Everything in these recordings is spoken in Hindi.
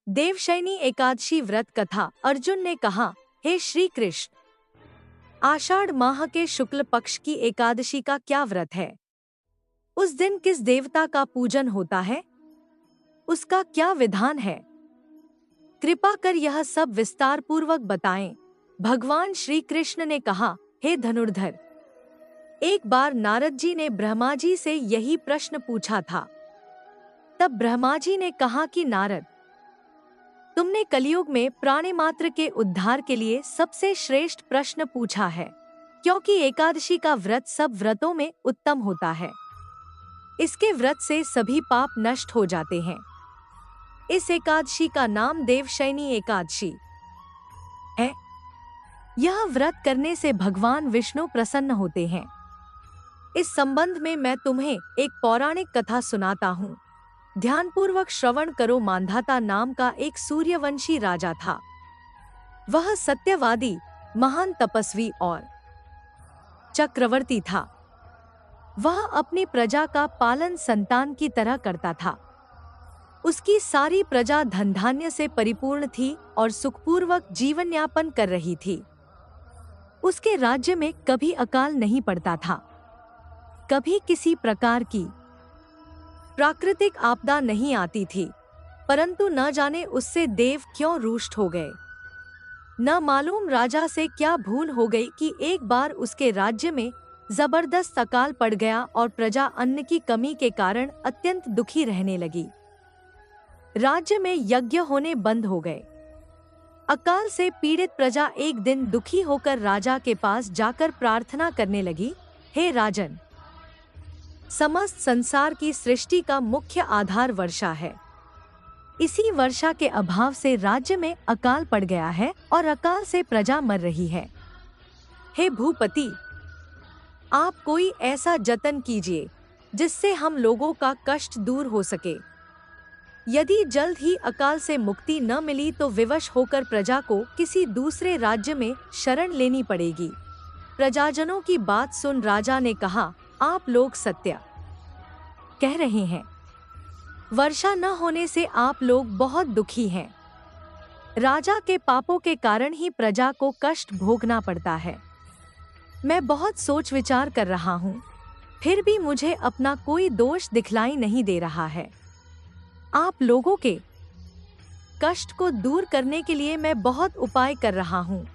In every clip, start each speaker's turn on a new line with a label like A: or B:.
A: देवशयनी एकादशी व्रत कथा। अर्जुन ने कहा, हे श्री कृष्ण, आषाढ़ माह के शुक्ल पक्ष की एकादशी का क्या व्रत है? उस दिन किस देवता का पूजन होता है? उसका क्या विधान है? कृपा कर यह सब विस्तार पूर्वक बताएं। भगवान श्री कृष्ण ने कहा, हे धनुर्धर, एक बार नारद जी ने ब्रह्मा जी से यही प्रश्न पूछा था। तब ब्रह्मा जी ने कहा कि नारद, तुमने कलियुग में प्राणी मात्र के उद्धार के लिए सबसे श्रेष्ठ प्रश्न पूछा है, क्योंकि एकादशी का व्रत सब व्रतों में उत्तम होता है। इसके व्रत से सभी पाप नष्ट हो जाते हैं। इस एकादशी का नाम देवशयनी एकादशी है। यह व्रत करने से भगवान विष्णु प्रसन्न होते हैं। इस संबंध में मैं तुम्हें एक पौराणिक कथा सुनाता हूँ। ध्यानपूर्वक श्रवण करो। मांधाता नाम का एक सूर्यवंशी राजा था। वह सत्यवादी, महान तपस्वी और चक्रवर्ती था। वह अपनी प्रजा का पालन संतान की तरह करता था। उसकी सारी प्रजा धन धान्य से परिपूर्ण थी और सुखपूर्वक जीवन यापन कर रही थी। उसके राज्य में कभी अकाल नहीं पड़ता था, कभी किसी प्रकार की प्राकृतिक आपदा नहीं आती थी। परंतु न जाने उससे देव क्यों रुष्ट हो गए। न मालूम राजा से क्या भूल हो गई कि एक बार उसके राज्य में जबरदस्त अकाल पड़ गया और प्रजा अन्न की कमी के कारण अत्यंत दुखी रहने लगी। राज्य में यज्ञ होने बंद हो गए। अकाल से पीड़ित प्रजा एक दिन दुखी होकर राजा के पास जाकर प्रार्थना करने लगी, हे राजन, समस्त संसार की सृष्टि का मुख्य आधार वर्षा है। इसी वर्षा के अभाव से राज्य में अकाल पड़ गया है और अकाल से प्रजा मर रही है। हे भूपति, आप कोई ऐसा जतन कीजिए जिससे हम लोगों का कष्ट दूर हो सके। यदि जल्द ही अकाल से मुक्ति न मिली तो विवश होकर प्रजा को किसी दूसरे राज्य में शरण लेनी पड़ेगी। प्रजाजनों की बात सुन राजा ने कहा, आप लोग सत्य कह रहे हैं। वर्षा न होने से आप लोग बहुत दुखी हैं। राजा के पापों के कारण ही प्रजा को कष्ट भोगना पड़ता है। मैं बहुत सोच विचार कर रहा हूँ, फिर भी मुझे अपना कोई दोष दिखलाई नहीं दे रहा है। आप लोगों के कष्ट को दूर करने के लिए मैं बहुत उपाय कर रहा हूँ,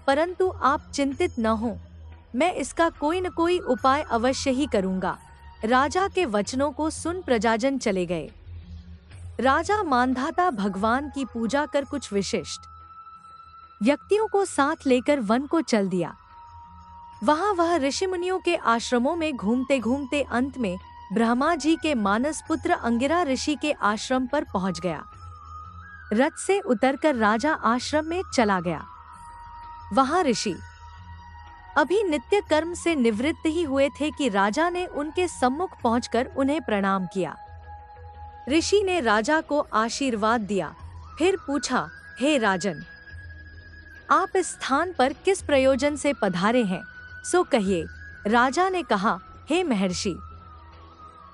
A: परंतु आप चिंतित न हो, मैं इसका कोई न कोई उपाय अवश्य ही करूँगा। राजा के वचनों को सुन प्रजाजन चले गए। राजा मांधाता भगवान की पूजा कर कुछ विशिष्ट व्यक्तियों को साथ लेकर वन को चल दिया। वहां वह ऋषि मुनियों के आश्रमों में घूमते घूमते अंत में ब्रह्मा जी के मानस पुत्र अंगिरा ऋषि के आश्रम पर पहुंच गया। रथ से उतरकर राजा आश्रम में चला गया। वहां ऋषि अभी नित्य कर्म से निवृत्त ही हुए थे कि राजा ने उनके सम्मुख पहुंचकर उन्हें प्रणाम किया। ऋषि ने राजा को आशीर्वाद दिया, फिर पूछा, हे राजन, आप इस स्थान पर किस प्रयोजन से पधारे हैं, सो कहिए। राजा ने कहा, हे महर्षि,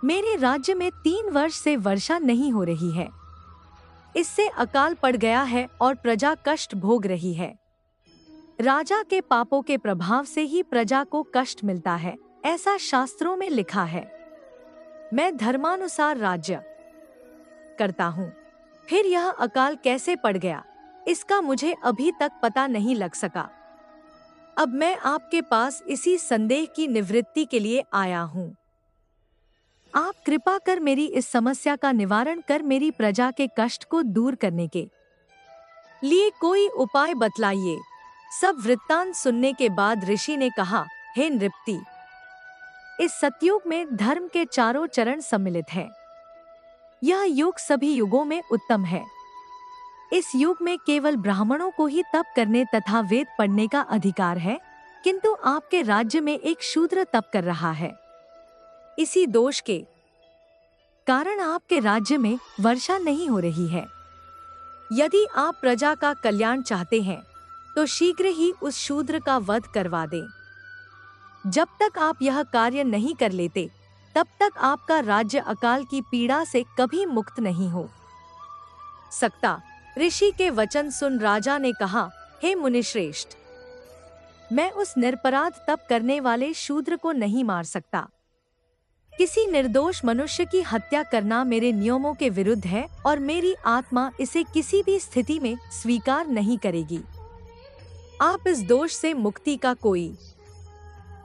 A: मेरे राज्य में 3 वर्ष से वर्षा नहीं हो रही है। इससे अकाल पड़ गया है और प्रजा कष्ट भोग रही है। राजा के पापों के प्रभाव से ही प्रजा को कष्ट मिलता है, ऐसा शास्त्रों में लिखा है। मैं धर्मानुसार राज्य करता हूँ, फिर यह अकाल कैसे पड़ गया, इसका मुझे अभी तक पता नहीं लग सका। अब मैं आपके पास इसी संदेह की निवृत्ति के लिए आया हूँ। आप कृपा कर मेरी इस समस्या का निवारण कर मेरी प्रजा के कष्ट को दूर करने के लिए कोई उपाय बतलाइए। सब वृत्तांत सुनने के बाद ऋषि ने कहा, हे नृपति, इस सतयुग में धर्म के चारों चरण सम्मिलित हैं। यह युग सभी युगों में उत्तम है। इस युग में केवल ब्राह्मणों को ही तप करने तथा वेद पढ़ने का अधिकार है, किंतु आपके राज्य में एक शूद्र तप कर रहा है। इसी दोष के कारण आपके राज्य में वर्षा नहीं हो रही है। यदि आप प्रजा का कल्याण चाहते हैं तो शीघ्र ही उस शूद्र का वध करवा दें। जब तक आप यह कार्य नहीं कर लेते, तब तक आपका राज्य अकाल की पीड़ा से कभी मुक्त नहीं हो सकता। ऋषि के वचन सुन राजा ने कहा, हे मुनिश्रेष्ठ, मैं उस निरपराध तप करने वाले शूद्र को नहीं मार सकता। किसी निर्दोष मनुष्य की हत्या करना मेरे नियमों के विरुद्ध है और मेरी आत्मा इसे किसी भी स्थिति में स्वीकार नहीं करेगी। आप इस दोष से मुक्ति का कोई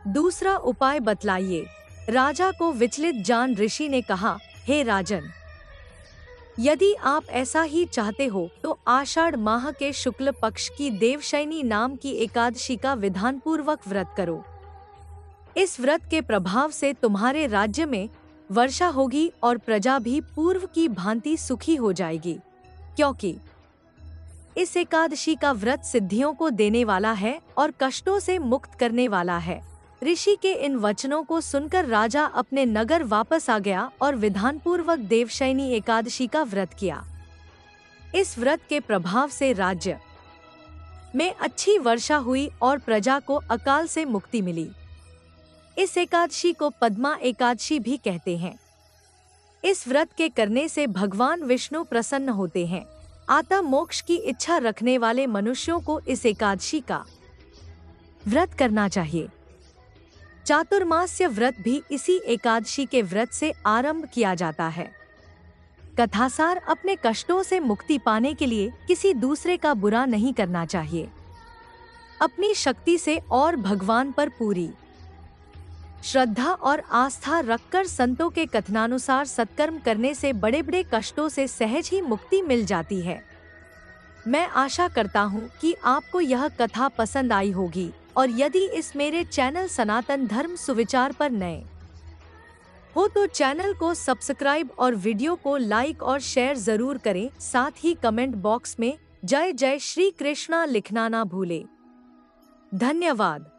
A: दूसरा उपाय बतलाइए। राजा को विचलित जान ऋषि ने कहा, हे राजन, यदि आप ऐसा ही चाहते हो तो आषाढ़ माह के शुक्ल पक्ष की देवशयनी नाम की एकादशी का विधानपूर्वक व्रत करो। इस व्रत के प्रभाव से तुम्हारे राज्य में वर्षा होगी और प्रजा भी पूर्व की भांति सुखी हो जाएगी, क्योंकि इस एकादशी का व्रत सिद्धियों को देने वाला है और कष्टों से मुक्त करने वाला है। ऋषि के इन वचनों को सुनकर राजा अपने नगर वापस आ गया और विधानपूर्वक देवशयनी एकादशी का व्रत किया। इस व्रत के प्रभाव से राज्य में अच्छी वर्षा हुई और प्रजा को अकाल से मुक्ति मिली। इस एकादशी को पद्मा एकादशी भी कहते हैं। इस व्रत के करने से भगवान विष्णु प्रसन्न होते हैं। अतः मोक्ष की इच्छा रखने वाले मनुष्यों को इस एकादशी का व्रत करना चाहिए। चातुर्मास्य व्रत भी इसी एकादशी के व्रत से आरंभ किया जाता है। कथासार, अपने कष्टों से मुक्ति पाने के लिए किसी दूसरे का बुरा नहीं करना चाहिए। अपनी शक्ति से और भगवान पर पूरी श्रद्धा और आस्था रखकर संतों के कथनानुसार सत्कर्म करने से बड़े बड़े कष्टों से सहज ही मुक्ति मिल जाती है। मैं आशा करता हूँ कि आपको यह कथा पसंद आई होगी और यदि इस मेरे चैनल सनातन धर्म सुविचार पर नए हो तो चैनल को सब्सक्राइब और वीडियो को लाइक और शेयर जरूर करें। साथ ही कमेंट बॉक्स में जय जय श्री कृष्णा लिखना ना भूलें। धन्यवाद।